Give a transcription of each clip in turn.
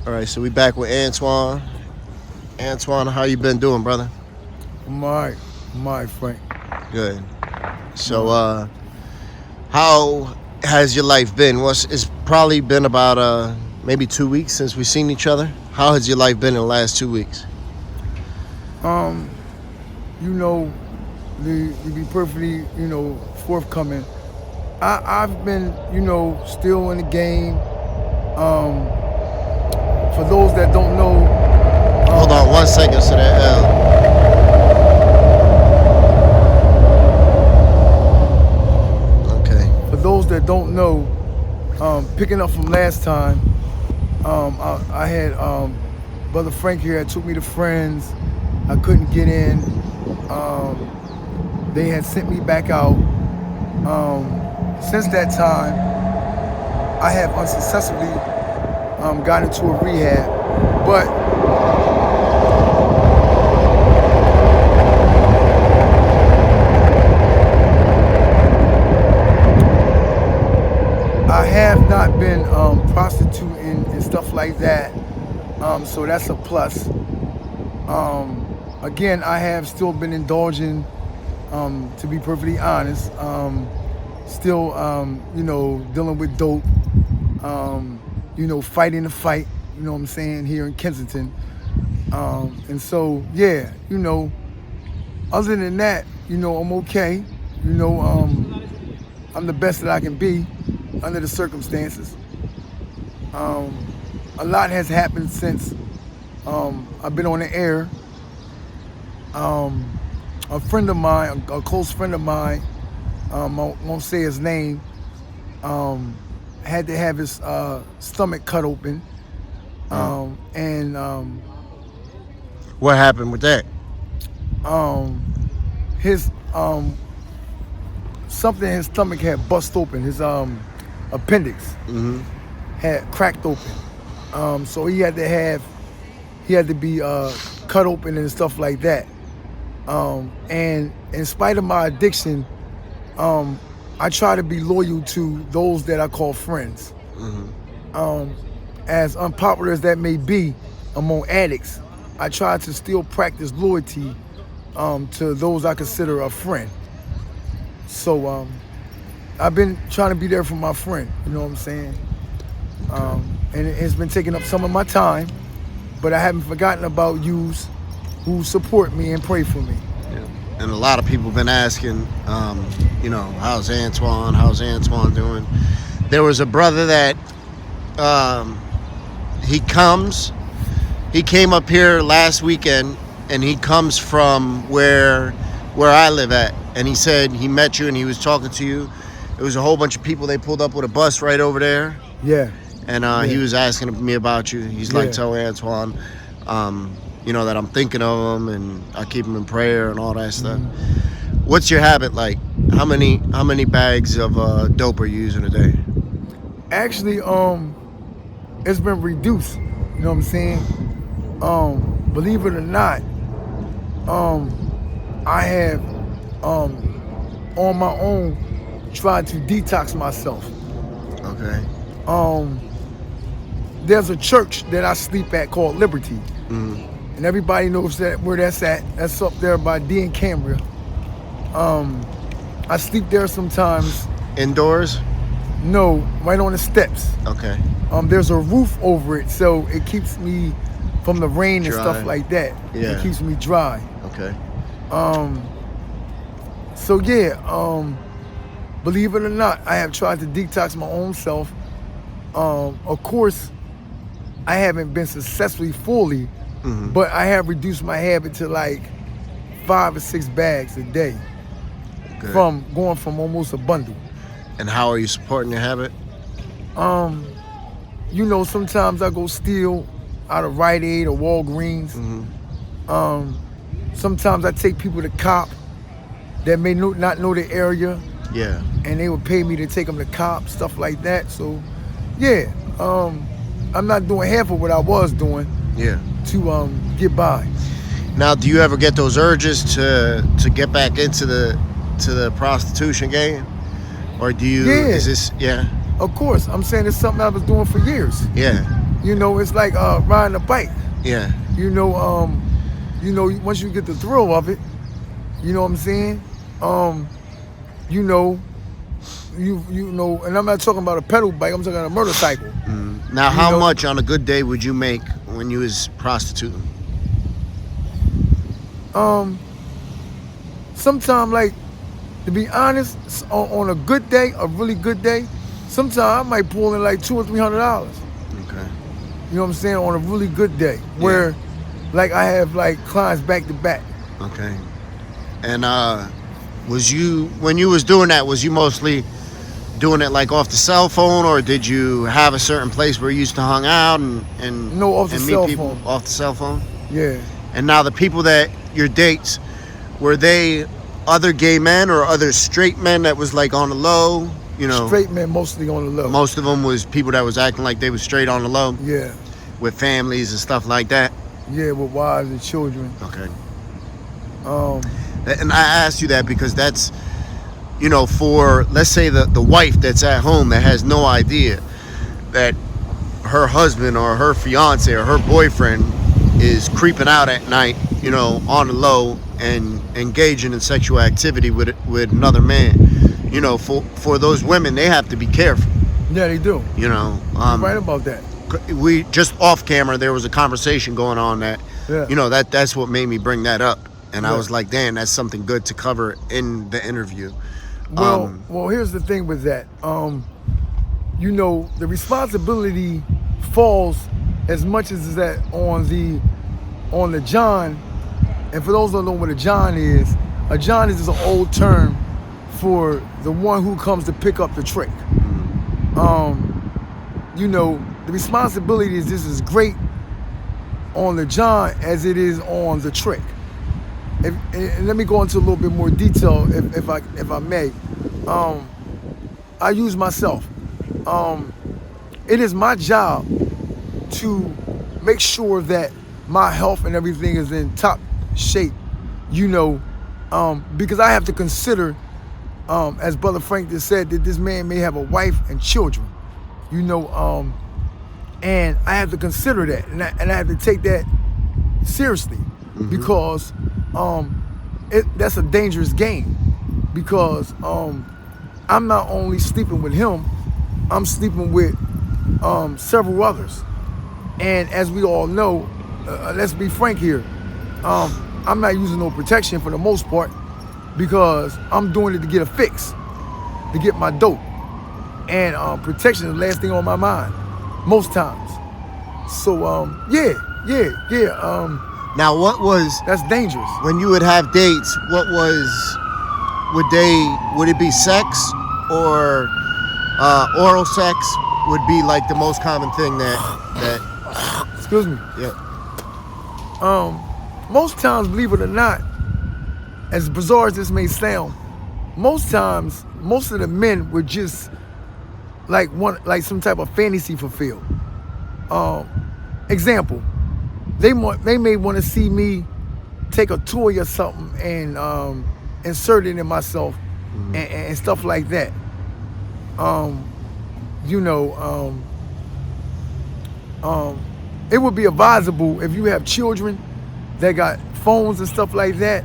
All right, so we back with Antoine. Antoine, how you been doing, brother? My Frank. Good. So, My. how has your life been? It's probably been about maybe 2 weeks since we've seen each other. How has your life been in the last 2 weeks? Um, you know, to be perfectly, forthcoming. I've been, still in the game. Um, for those that don't know, Hold on 1 second to that L. Okay. for those that don't know, picking up from last time, I had brother Frank here. Took me to friends. I couldn't get in. They had sent me back out. Since that time, I have unsuccessfully got into a rehab, but I have not been prostituting and stuff like that. So that's a plus. Again, I have still been indulging, to be perfectly honest. Still, dealing with dope. Fighting the fight. You know what I'm saying, here in Kensington. And so, yeah, other than that, I'm okay. I'm the best that I can be under the circumstances. A lot has happened since I've been on the air. A friend of mine, a close friend of mine, I won't say his name, had to have his stomach cut open. And What happened with that? his something in his stomach had bust open. His appendix had cracked open. So he had to be cut open and stuff like that. And in spite of my addiction, I try to be loyal to those that I call friends. As unpopular as that may be among addicts, I try to still practice loyalty to those I consider a friend. So I've been trying to be there for my friend, you know what I'm saying? And it's been taking up some of my time, but I haven't forgotten about yous who support me and pray for me. Yeah. And a lot of people been asking, how's Antoine? How's Antoine doing? There was a brother that he came up here last weekend, and he comes from where I live at, and he said he met you and he was talking to you. It was a whole bunch of people. They pulled up with a bus right over there. Yeah. And Yeah. he was asking me about you. He's like, tell Antoine, that I'm thinking of him and I keep him in prayer and all that stuff. What's your habit like? How many bags of dope are you using a day? Actually, it's been reduced. You know what I'm saying? Believe it or not, I have on my own tried to detox myself. Okay. There's a church that I sleep at called Liberty, and everybody knows where that's at. That's up there by D and Cambria. I sleep there sometimes. Indoors? No, right on the steps. Okay. There's a roof over it, so it keeps me from the rain and stuff like that. Yeah. It keeps me dry. Okay. So yeah, believe it or not, I have tried to detox my own self. Of course, I haven't been successfully fully, but I have reduced my habit to like 5 or 6 bags a day. Good. From going from almost a bundle. And how are you supporting your habit? Sometimes I go steal out of Rite Aid or Walgreens. Sometimes I take people to cop that may not know the area. Yeah. And they would pay me to take them to cop, stuff like that. So, yeah, I'm not doing half of what I was doing. Yeah. To get by. Now, do you ever get those urges to get back into the prostitution game, or do you? Yeah. Is this? Yeah. Of course, I'm saying it's something I was doing for years. Yeah. You know, it's like riding a bike. Yeah. You know, once you get the thrill of it, you know what I'm saying? You know, you know, and I'm not talking about a pedal bike. I'm talking about a motorcycle. Now, You how know- much on a good day would you make when you was prostituting? Sometimes, like, to be honest, on a good day, a really good day, sometimes I might pull in like $200 or $300. Okay. You know what I'm saying? On a really good day, where, like, I have like clients back to back. Okay. And was you, when you was doing that, was you mostly doing it like off the cell phone, or did you have a certain place where you used to hang out and No, off the and meet cell people phone. off the cell phone? Yeah. And now the people that your dates, were they other gay men or other straight men that was like on the low? You know, Straight men mostly on the low. most of them was people that was acting like they was straight on the low Yeah. with families and stuff like that. Yeah, with wives and children. Okay. Um, And I asked you that because that's, you know, for, let's say the wife that's at home that has no idea that her husband or her fiance or her boyfriend is creeping out at night, you know, on the low and engaging in sexual activity with another man. You know, for those women, they have to be careful. yeah, they do. You know, Right about that. we just off camera there was a conversation going on that, Yeah. you know, that's what made me bring that up, and I Yeah. was like, damn, that's something good to cover in the interview. Well, here's the thing with that. You know, the responsibility falls as much as that on the John. And for those who don't know what a John is an old term for the one who comes to pick up the trick. You know, the responsibility is just as great on the John as it is on the trick. And let me go into a little bit more detail, if I may. I use myself. It is my job to make sure that my health and everything is in top shape, you know, because I have to consider, as Brother Frank just said, that this man may have a wife and children, you know, and I have to consider that, and I have to take that seriously, because that's a dangerous game, because I'm not only sleeping with him, I'm sleeping with several others. And as we all know, let's be frank here, I'm not using no protection for the most part, because I'm doing it to get a fix, to get my dope. And protection is the last thing on my mind, most times. So yeah. Now, what was, That's dangerous. when you would have dates, what was, would it be sex or oral sex would be like the most common thing that Excuse me. yeah. Most times, believe it or not, as bizarre as this may sound, most times, most of the men would just want some type of fantasy fulfilled. Example, they may want to see me take a toy or something and insert it in myself and stuff like that. You know, it would be advisable if you have children that got phones and stuff like that.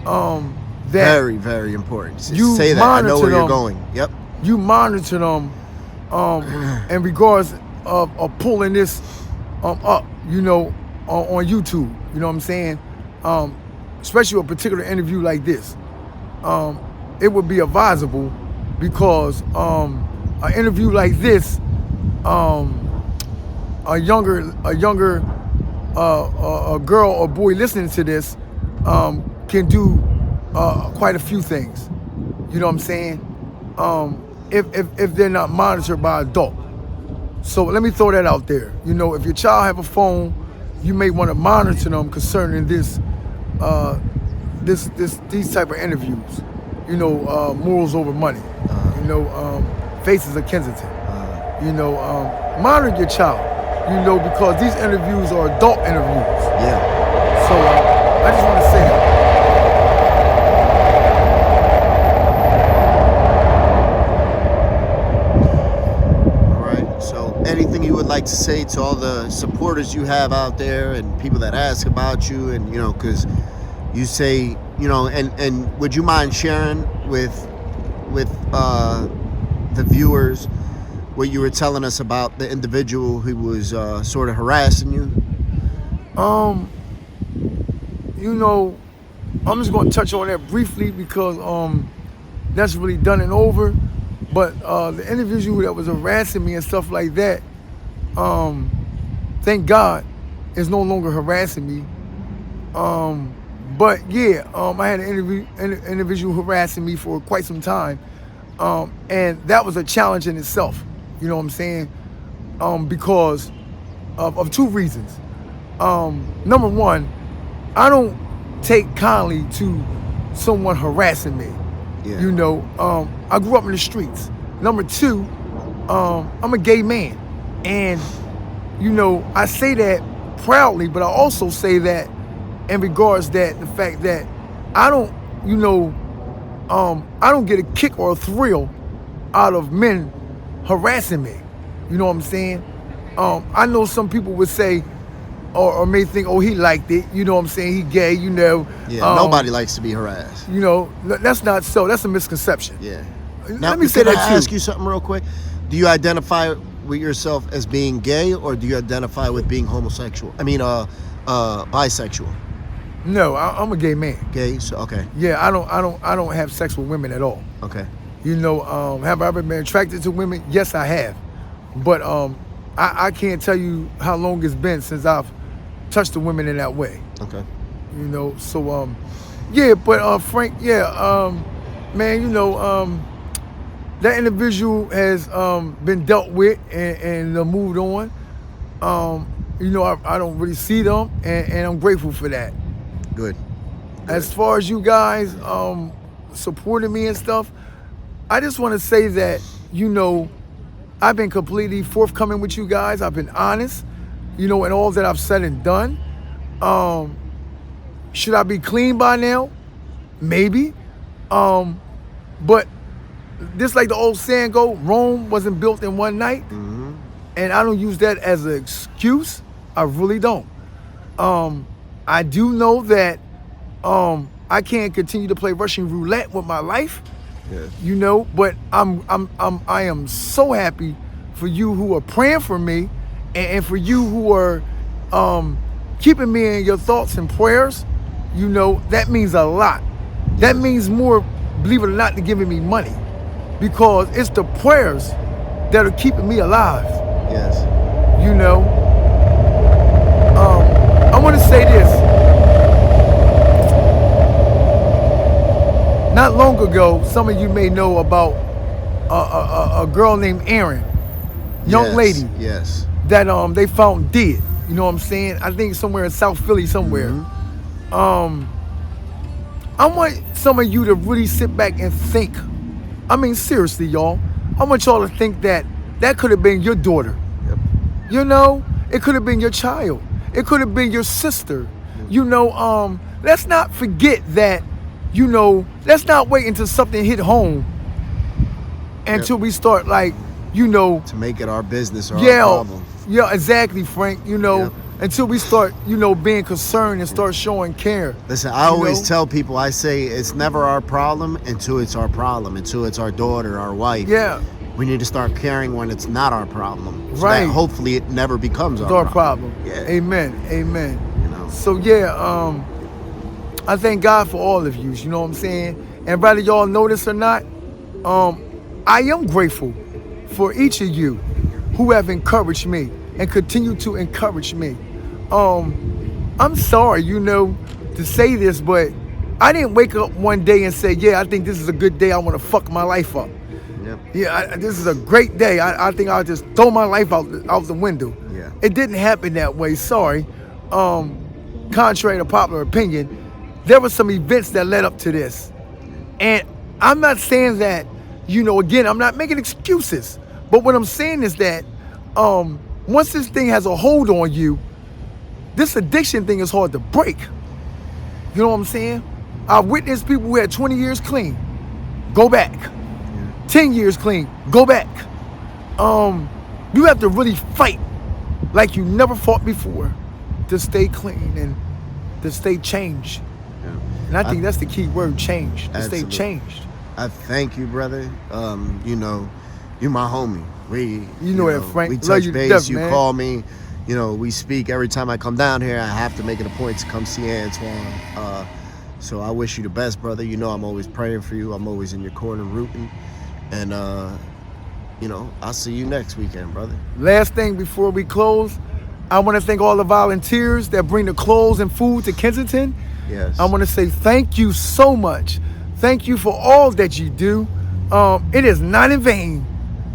That Very, very important. You Say that. I know monitor where you're them. going. Yep. you monitor them in regards of pulling this up, you know, on YouTube. You know what I'm saying? Especially a particular interview like this. It would be advisable because an interview like this, a girl or boy listening to this can do quite a few things. You know what I'm saying? If they're not monitored by adult. So let me throw that out there. You know, if your child have a phone, you may want to monitor them concerning these type of interviews. You know, morals over money. You know, faces of Kensington. You know, monitor your child. You know, because these interviews are adult interviews. Yeah. So I just want to say that. All right. So anything you would like like to say to all the supporters you have out there and people that ask about you, and because you say, and would you mind sharing with the viewers what you were telling us about the individual who was sort of harassing you? I'm just going to touch on that briefly because that's really done and over. But the individual that was harassing me and stuff like that, thank God, is no longer harassing me. But yeah, I had an individual harassing me for quite some time, and that was a challenge in itself. You know what I'm saying? Because of two reasons. Number one, I don't take kindly to someone harassing me. Yeah. I grew up in the streets. Number two, I'm a gay man. And, I say that proudly, but I also say that in regards that the fact that I don't, I don't get a kick or a thrill out of men harassing me. You know what I'm saying? I know some people would say, or may think, oh, he liked it. You know what I'm saying? He gay, Yeah, nobody likes to be harassed. That's not so. That's a misconception. Yeah. Now, let me say that I too. ask you something real quick? Do you identify with yourself as being gay, or do you identify with being homosexual? I mean, bisexual. No, I'm a gay man. Gay. So okay. Yeah, I don't have sex with women at all. Okay. Have I ever been attracted to women? Yes, I have. But I can't tell you how long it's been since I've touched a woman in that way. Okay. So yeah, but Frank, yeah, man, that individual has been dealt with and moved on. I don't really see them, and I'm grateful for that. Good. As far as you guys supporting me and stuff, I just want to say that, I've been completely forthcoming with you guys. I've been honest, in all that I've said and done. Should I be clean by now? Maybe. But just like the old saying go, Rome wasn't built in one night. Mm-hmm. And I don't use that as an excuse. I really don't. I do know that I can't continue to play Russian roulette with my life. Yeah. But I am so happy for you who are praying for me, and for you who are keeping me in your thoughts and prayers. That means a lot. That means more, believe it or not, than giving me money, because it's the prayers that are keeping me alive. Yes. I want to say this. Not long ago, some of you may know about a girl named Erin, young lady. Yes. That they found dead. You know what I'm saying? I think somewhere in South Philly somewhere. Mm-hmm. I want some of you to really sit back and think. I mean, seriously, y'all. I want y'all to think that could have been your daughter. Yep. It could have been your child. It could have been your sister. Let's not forget that, let's not wait until something hit home until we start to make it our business or our problem. Yeah, exactly, Frank. Yep. Until we start, being concerned and start showing care. Listen, I always tell people, I say it's never our problem until it's our problem, until it's our daughter, our wife. Yeah. We need to start caring when it's not our problem. So Right. that hopefully it never becomes Our problem. Yeah. Amen. So yeah, I thank God for all of you. You know what I'm saying? And whether y'all know this or not, I am grateful for each of you who have encouraged me and continue to encourage me. I'm sorry, to say this, but I didn't wake up one day and say, yeah, I think this is a good day. I want to fuck my life up. Yep. Yeah, this is a great day. I think I'll just throw my life out the window. Yeah. It didn't happen that way. Sorry. Contrary to popular opinion, there were some events that led up to this. And I'm not saying that, again, I'm not making excuses. But what I'm saying is that once this thing has a hold on you, this addiction thing is hard to break. You know what I'm saying? I've witnessed people who had 20 years clean, go back. 10 years clean, go back. You have to really fight like you never fought before, to stay clean and to stay changed. Yeah. And I think that's the key word, change, to stay Absolutely. changed. I thank you, brother. You know, you my homie. You know that, Frank. We Love touch you to base. death, You man. call me. You know, we speak every time I come down here. I have to make it a point to come see Antoine. So I wish you the best, brother. You know, I'm always praying for you. I'm always in your corner rooting. And, you know, I'll see you next weekend, brother. Last thing before we close, I want to thank all the volunteers that bring the clothes and food to Kensington. Yes. I want to say thank you so much. Thank you for all that you do. It is not in vain.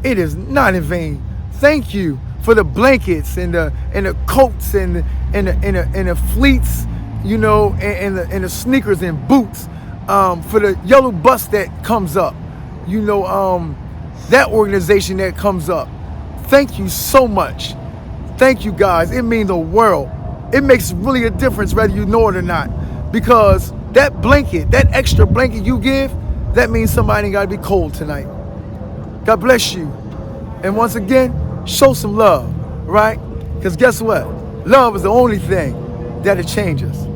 It is not in vain. Thank you for the blankets and the coats and the fleets, you know, and the sneakers and boots. For the yellow bus that comes up, you know, that organization that comes up. Thank you so much. Thank you guys. It means the world. It makes really a difference whether you know it or not. Because that blanket, that extra blanket you give, that means somebody ain't got to be cold tonight. God bless you. And once again, show some love, right? Because guess what? Love is the only thing that'll change us.